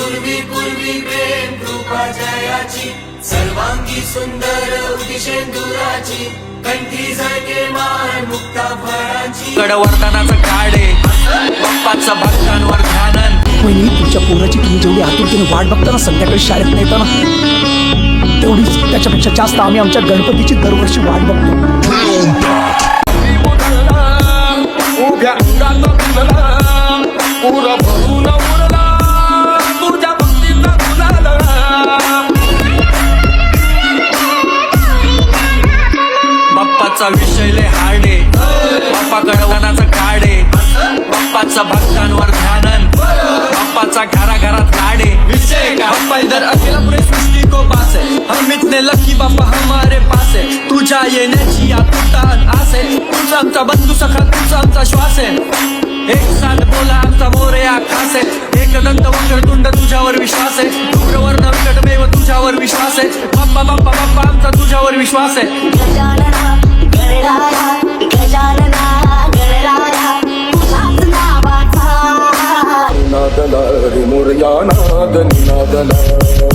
पूर्वी पूर्वी प्रेम कृपा जयाची सर्वांगी सुंदर उदिशेंदुराची कंठी झळके मान मुक्ता फळांची कडवर्धनाचं काढे बाप्पाचं भक्तांवर ध्यानन. वहिनी तुमच्या पोराची तुम्ही जेवढी आतुरतेने वाट बघता ना संध्याकाळी शाळेत येताना तेवढीच त्याच्यापेक्षा जास्त आम्ही आमच्या गणपतीची दरवर्षी वाट बघतो. उभ्या अंगात पुरा भरून उरला तुझ्या भक्तीचा गुलाल. बाप्पाचा विषय लय हार्डे बाप्पा कडवर्धनाचं काढे बाप्पाचं भक्तांवर ध्यानन. बाप्पाचा घराघरात काढे विषय का बाप्पा इधर अकेला पुरे सृष्टि को पास है. हम इतने लकी बाप्पा हमारे पास है. तुझ्या येण्याची आतुरता अन आस आहे. तुझा आमचा बंधू सखा तुझा आमचा श्वास आहे. एक साथ बोला आमचा मोरया खास आहे. एकदंत वक्रतुंड तुझ्यावर विश्वास आहे. शुक्रवर्ण विकटमेव तुझ्यावर विश्वास आहे. बाप्पा बाप्पा बाप्पा आमचा तुझ्यावर विश्वास आहे. गजानना गणराया गजानना गणराया तुझाच नावाचा नादला रे मोरया नाद निनादला.